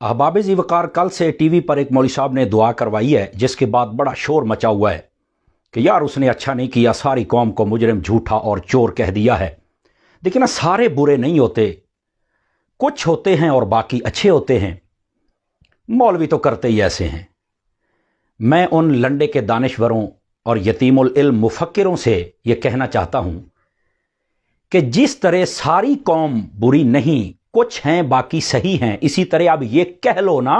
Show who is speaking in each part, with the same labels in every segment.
Speaker 1: अहबाब ज़ी वक़ार कल से टीवी पर एक मौलवी साहब ने दुआ करवाई है जिसके बाद बड़ा शोर मचा हुआ है कि यार उसने अच्छा नहीं किया, सारी कौम को मुजरिम, झूठा और चोर कह दिया है। देखिए ना, सारे बुरे नहीं होते, कुछ होते हैं और बाकी अच्छे होते हैं। मौलवी तो करते ही ऐसे हैं। मैं उन लंडे के दानिश्वरों और यतीमुल इल्म मुफक्किरों से ये कहना चाहता हूं कि जिस तरह सारी कौम बुरी नहीं, कुछ हैं बाकी सही हैं, इसी तरह अब ये कह लो ना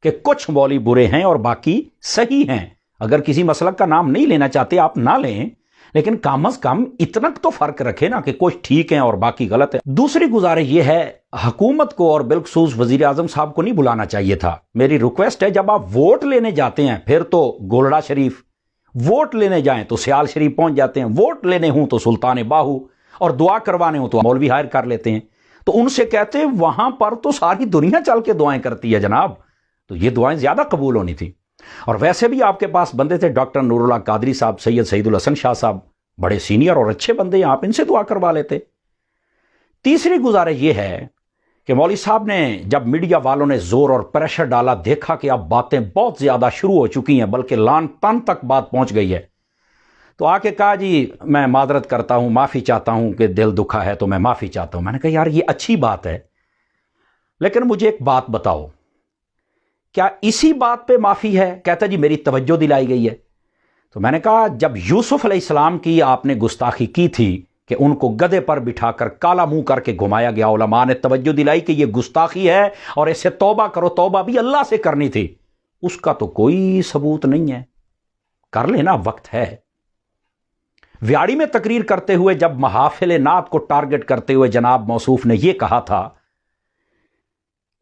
Speaker 1: कि कुछ मौलवी बुरे हैं और बाकी सही हैं। अगर किसी मसलक का नाम नहीं लेना चाहते आप ना लें, लेकिन कम अज कम इतना तो फर्क रखे ना कि कुछ ठीक हैं और बाकी गलत है। दूसरी गुजारिश ये है, हुकूमत को और बिलखसूस वजीर आजम साहब को नहीं बुलाना चाहिए था। मेरी रिक्वेस्ट है, जब आप वोट लेने जाते हैं फिर तो गोलड़ा शरीफ, वोट लेने जाएं तो सियाल शरीफ पहुंच जाते हैं, वोट लेने हूं तो सुल्तान बाहू, और दुआ करवाने हो तो मौलवी हायर कर लेते हैं। तो उनसे कहते हैं वहां पर तो सारी दुनिया चल के दुआएं करती है जनाब, तो ये दुआएं ज्यादा कबूल होनी थी। और वैसे भी आपके पास बंदे थे डॉक्टर नूरुल्लाह कादरी साहब, सैयद सईदुल हसन शाह साहब, बड़े सीनियर और अच्छे बंदे हैं, आप इनसे दुआ करवा लेते। तीसरी गुजारिश ये है कि मौलवी साहब ने, जब मीडिया वालों ने जोर और प्रेशर डाला, देखा कि अब बातें बहुत ज्यादा शुरू हो चुकी हैं, बल्कि लान तन तक बात पहुंच गई है, तो आके कहा जी मैं मादरत करता हूं, माफी चाहता हूं कि दिल दुखा है तो मैं माफी चाहता हूं। मैंने कहा यार ये अच्छी बात है, लेकिन मुझे एक बात बताओ, क्या इसी बात पे माफी है? कहता जी मेरी तवज्जो दिलाई गई है। तो मैंने कहा जब यूसुफ अलैहिस्सलाम की आपने गुस्ताखी की थी कि उनको गधे पर बिठाकर काला मुंह करके घुमाया गया, उलमा ने तवज्जो दिलाई कि यह गुस्ताखी है और इससे तौबा करो, तौबा भी अल्लाह से करनी थी, उसका तो कोई सबूत नहीं है। कर लेना, वक्त है। व्याड़ी में तकरीर करते हुए जब महाफिल नात को टारगेट करते हुए जनाब मौसूफ ने यह कहा था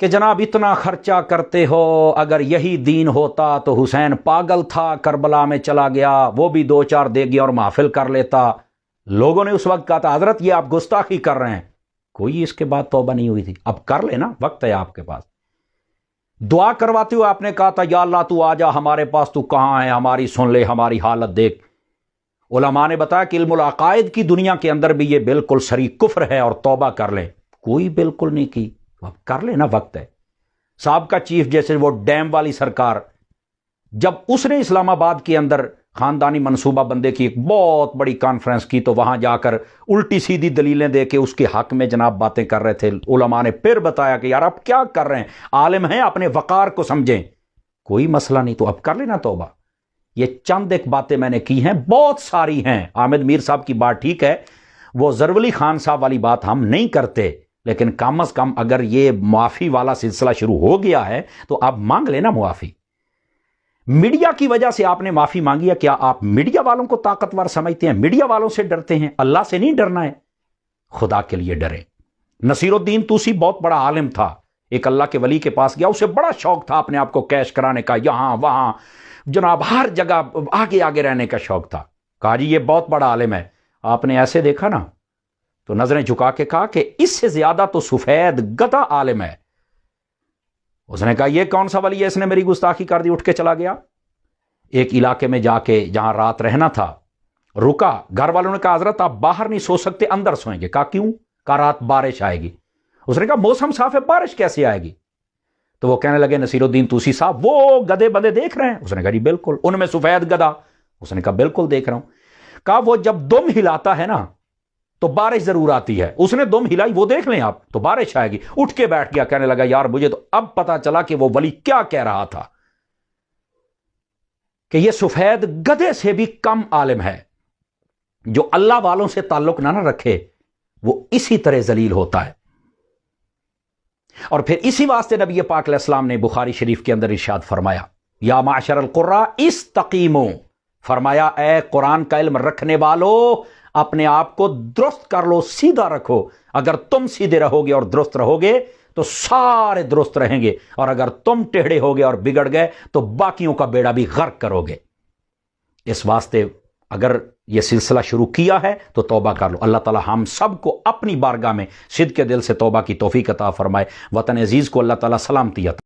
Speaker 1: कि जनाब इतना खर्चा करते हो, अगर यही दीन होता तो हुसैन पागल था, करबला में चला गया, वो भी 2-4 दे गया और महफिल कर लेता। लोगों ने उस वक्त कहा था हजरत ये आप गुस्ताखी कर रहे हैं। कोई इसके बाद तौबा नहीं हुई थी। अब कर लेना, वक्त है आपके पास। दुआ करवाते हुए आपने कहा था या अल्लाह तू आजा हमारे पास, तू कहां है, हमारी सुन ले, हमारी हालत देख। उलमा ने बताया कि इल्मुल अकायद की दुनिया के अंदर भी ये बिल्कुल सरी कुफ्र है और तौबा कर ले। कोई बिल्कुल नहीं की। अब कर लेना, वक्त है। साहब का चीफ जैसे वो डैम वाली सरकार, जब उसने इस्लामाबाद के अंदर खानदानी मंसूबा बंदे की एक बहुत बड़ी कॉन्फ्रेंस की, तो वहां जाकर उल्टी सीधी दलीलें दे के उसके हक में जनाब बातें कर रहे थे। उलमा ने फिर बताया कि यार आप क्या कर रहे हैं, आलिम हैं, अपने वकार को समझें। कोई मसला नहीं, तो अब कर लेना तौबा। ये चंद एक बातें मैंने की हैं, बहुत सारी हैं। आमिद मीर साहब की बात ठीक है, वो जरवली खान साहब वाली बात हम नहीं करते, लेकिन कम अज कम अगर ये मुआफी वाला सिलसिला शुरू हो गया है तो आप मांग लेना मुआफी। मीडिया की वजह से आपने माफी मांगी है, क्या आप मीडिया वालों को ताकतवर समझते हैं? मीडिया वालों से डरते हैं? अल्लाह से नहीं डरना है, खुदा के लिए डरे। नसीरुद्दीन तूसी बहुत बड़ा आलिम था, एक अल्लाह के वली के पास गया, उसे बड़ा शौक था अपने आप को कैश कराने का, यहां वहां जनाब हर जगह आगे आगे रहने का शौक था। कहा जी ये बहुत बड़ा आलिम है। आपने ऐसे देखा ना तो नजरें झुका के कहा कि इससे ज्यादा तो सफेद गधा आलिम है। उसने कहा ये कौन सा वली है, इसने मेरी गुस्ताखी कर दी, उठ के चला गया। एक इलाके में जाके जहां रात रहना था रुका, घर वालों ने कहा हजरत आप बाहर नहीं सो सकते, अंदर सोएंगे। कहा क्यों? कहा रात बारिश आएगी। उसने कहा मौसम साफ है, बारिश कैसे आएगी? तो वो कहने लगे नसीरुद्दीन तूसी साहब वो गधे बंदे देख रहे हैं? उसने कहा जी बिल्कुल। उनमें सफेद गधा? उसने कहा बिल्कुल देख रहा हूं। कहा वो जब दुम हिलाता है ना तो बारिश जरूर आती है, उसने दुम हिलाई, वो देख लें आप, तो बारिश आएगी। उठ के बैठ गया, कहने लगा यार मुझे तो अब पता चला कि वो वली क्या कह रहा था, कि ये सफेद गधे से भी कम आलिम है। जो अल्लाह वालों से ताल्लुक ना रखे वो इसी तरह जलील होता है। और फिर इसी वास्ते नबी पाक अलैहिस्सलाम ने बुखारी शरीफ के अंदर इरशाद फरमाया या माशरल कुर्रा इस्तकीमो, फरमाया ए कुरान का इल्म रखने वालों अपने आप को दुरुस्त कर लो, सीधा रखो। अगर तुम सीधे रहोगे और दुरुस्त रहोगे तो सारे दुरुस्त रहेंगे, और अगर तुम टेढ़े होगे और बिगड़ गए तो बाकियों का बेड़ा भी गर्क करोगे। इस वास्ते अगर यह सिलसिला शुरू किया है तो तौबा कर लो। अल्लाह ताला हम सबको अपनी बारगाह में सिद्क़ के दिल से तौबा की तौफीक अता फरमाए। वतन अजीज को अल्लाह ताला सलामती अता